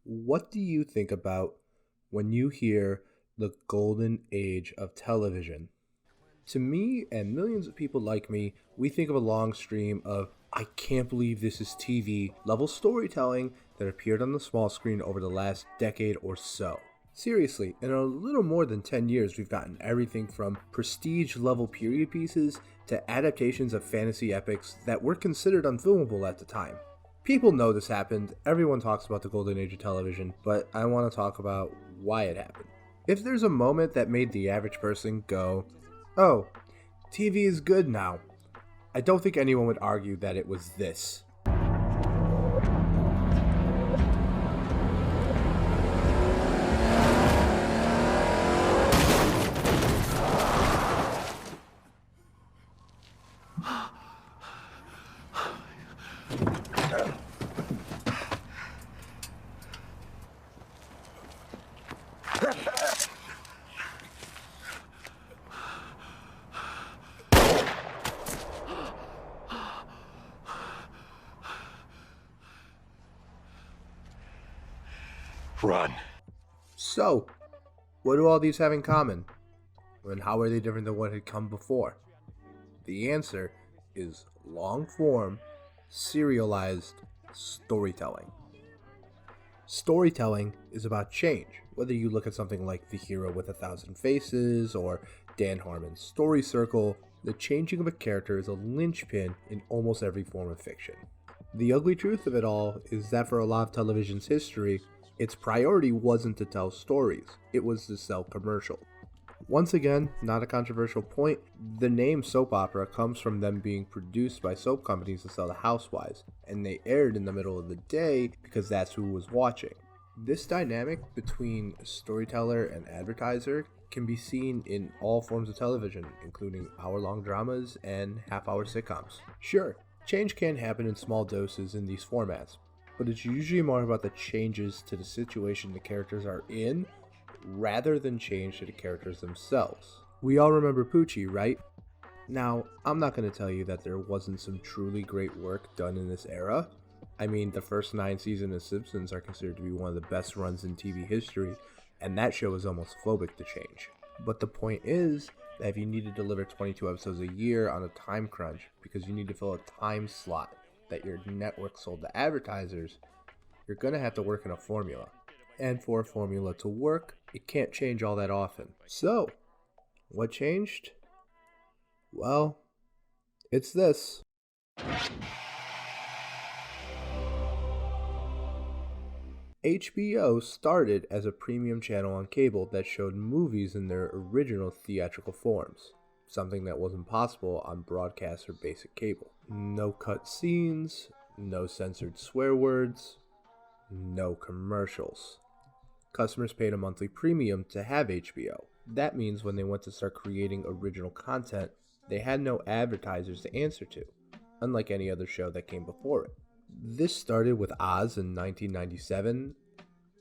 What do you think about when you hear the golden age of television? To me and millions of people like me, we think of a long stream of I can't believe this is TV level storytelling that appeared on the small screen over the last decade or so. Seriously, in a little more than 10 years, we've gotten everything from prestige level period pieces to adaptations of fantasy epics that were considered unfilmable at the time. People know this happened, everyone talks about the golden age of television, but I want to talk about why it happened. If there's a moment that made the average person go, oh, TV is good now, I don't think anyone would argue that it was this. Run. So, what do all these have in common? And how are they different than what had come before? The answer is long-form, serialized storytelling. Storytelling is about change. Whether you look at something like The Hero with a Thousand Faces or Dan Harmon's Story Circle, the changing of a character is a linchpin in almost every form of fiction. The ugly truth of it all is that for a lot of television's history, its priority wasn't to tell stories, it was to sell commercials. Once again, not a controversial point, the name soap opera comes from them being produced by soap companies to sell to housewives, and they aired in the middle of the day because that's who was watching. This dynamic between storyteller and advertiser can be seen in all forms of television, including hour-long dramas and half-hour sitcoms. Sure, change can happen in small doses in these formats, but it's usually more about the changes to the situation the characters are in, rather than change to the characters themselves. We all remember Poochie, right? Now, I'm not going to tell you that there wasn't some truly great work done in this era. I mean, the first 9 seasons of Simpsons are considered to be one of the best runs in TV history, and that show is almost phobic to change. But the point is that if you need to deliver 22 episodes a year on a time crunch because you need to fill a time slot that your network sold to advertisers, you're going to have to work in a formula. And for a formula to work, it can't change all that often. So, what changed? Well, it's this. HBO started as a premium channel on cable that showed movies in their original theatrical forms, something that wasn't possible on broadcast or basic cable. No cut scenes, no censored swear words, no commercials. Customers paid a monthly premium to have HBO. That means when they went to start creating original content, they had no advertisers to answer to, unlike any other show that came before it. This started with Oz in 1997,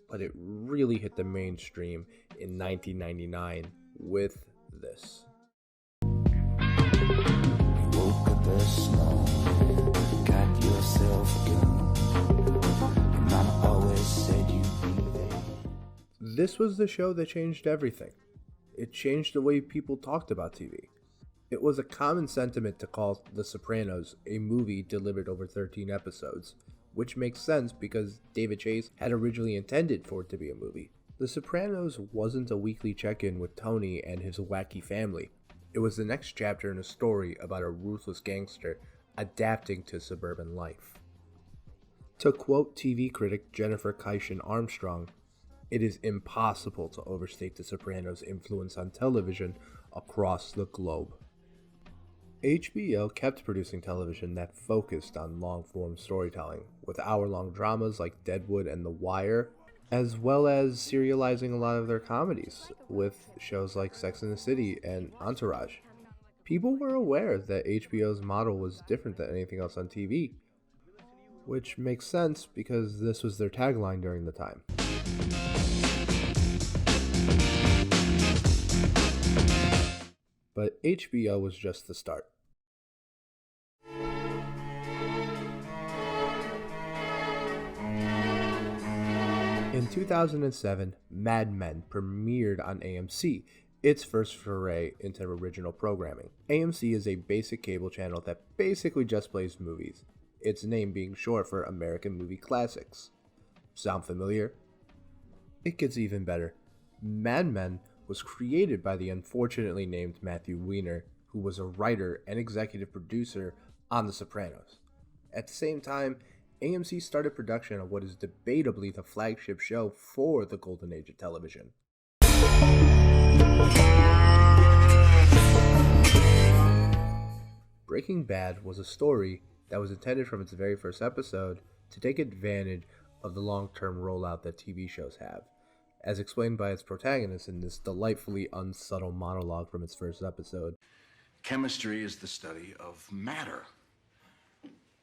but it really hit the mainstream in 1999 with this. Woke up this morning, got yourself a gun. Your mama always said you'd be there. This was the show that changed everything. It changed the way people talked about TV. It was a common sentiment to call The Sopranos a movie delivered over 13 episodes, which makes sense because David Chase had originally intended for it to be a movie. The Sopranos wasn't a weekly check-in with Tony and his wacky family. It was the next chapter in a story about a ruthless gangster adapting to suburban life. To quote TV critic Jennifer Keishan Armstrong, it is impossible to overstate The Sopranos' influence on television across the globe. HBO kept producing television that focused on long-form storytelling, with hour-long dramas like Deadwood and The Wire, as well as serializing a lot of their comedies, with shows like Sex and the City and Entourage. People were aware that HBO's model was different than anything else on TV, which makes sense because this was their tagline during the time. But HBO was just the start. In 2007, Mad Men premiered on AMC, its first foray into original programming. AMC is a basic cable channel that basically just plays movies, its name being short for American Movie Classics. Sound familiar? It gets even better. Mad Men was created by the unfortunately named Matthew Weiner, who was a writer and executive producer on The Sopranos. At the same time, AMC started production of what is debatably the flagship show for the golden age of television. Breaking Bad was a story that was intended from its very first episode to take advantage of the long-term rollout that TV shows have, as explained by its protagonist in this delightfully unsubtle monologue from its first episode. Chemistry is the study of matter,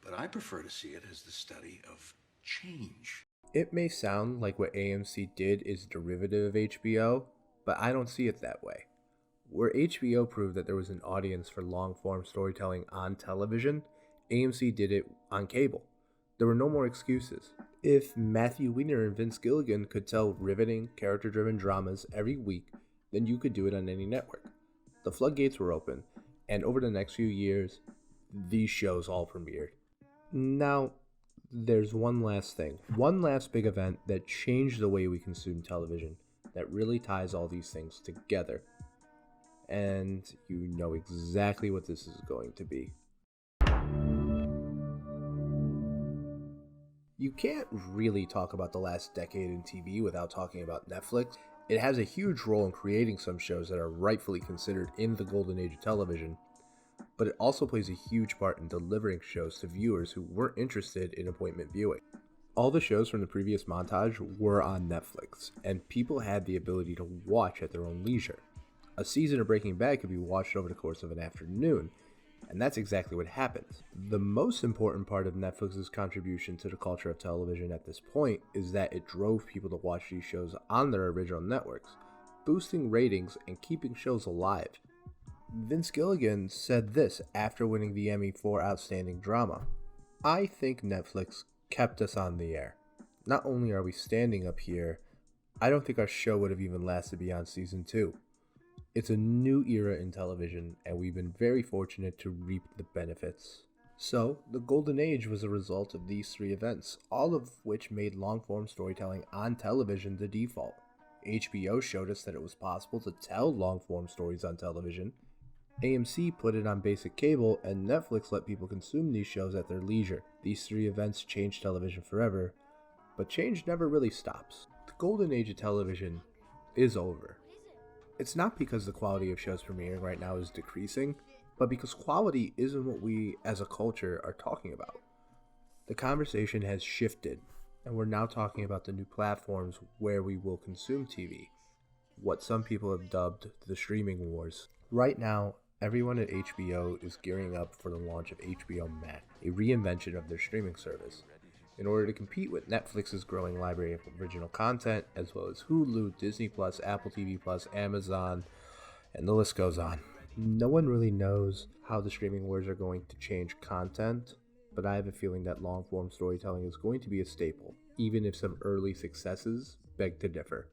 but I prefer to see it as the study of change. It may sound like what AMC did is derivative of HBO, but I don't see it that way. Where HBO proved that there was an audience for long-form storytelling on television, AMC did it on cable. There were no more excuses. If Matthew Weiner and Vince Gilligan could tell riveting, character-driven dramas every week, then you could do it on any network. The floodgates were open, and over the next few years, these shows all premiered. Now, there's one last thing. One last big event that changed the way we consume television, that really ties all these things together. And you know exactly what this is going to be. You can't really talk about the last decade in TV without talking about Netflix. It has a huge role in creating some shows that are rightfully considered in the golden age of television, but it also plays a huge part in delivering shows to viewers who weren't interested in appointment viewing. All the shows from the previous montage were on Netflix, and people had the ability to watch at their own leisure. A season of Breaking Bad could be watched over the course of an afternoon, and that's exactly what happens. The most important part of Netflix's contribution to the culture of television at this point is that it drove people to watch these shows on their original networks, boosting ratings and keeping shows alive. Vince Gilligan said this after winning the Emmy for Outstanding Drama. "I think Netflix kept us on the air. Not only are we standing up here, I don't think our show would have even lasted beyond season 2. It's a new era in television, and we've been very fortunate to reap the benefits." So, the Golden Age was a result of these three events, all of which made long-form storytelling on television the default. HBO showed us that it was possible to tell long-form stories on television. AMC put it on basic cable, and Netflix let people consume these shows at their leisure. These three events changed television forever, but change never really stops. The Golden Age of television is over. It's not because the quality of shows premiering right now is decreasing, but because quality isn't what we as a culture are talking about. The conversation has shifted, and we're now talking about the new platforms where we will consume TV, what some people have dubbed the streaming wars. Right now, everyone at HBO is gearing up for the launch of HBO Max, a reinvention of their streaming service, in order to compete with Netflix's growing library of original content, as well as Hulu, Disney+, Apple TV+, Amazon, and the list goes on. No one really knows how the streaming wars are going to change content, but I have a feeling that long-form storytelling is going to be a staple, even if some early successes beg to differ.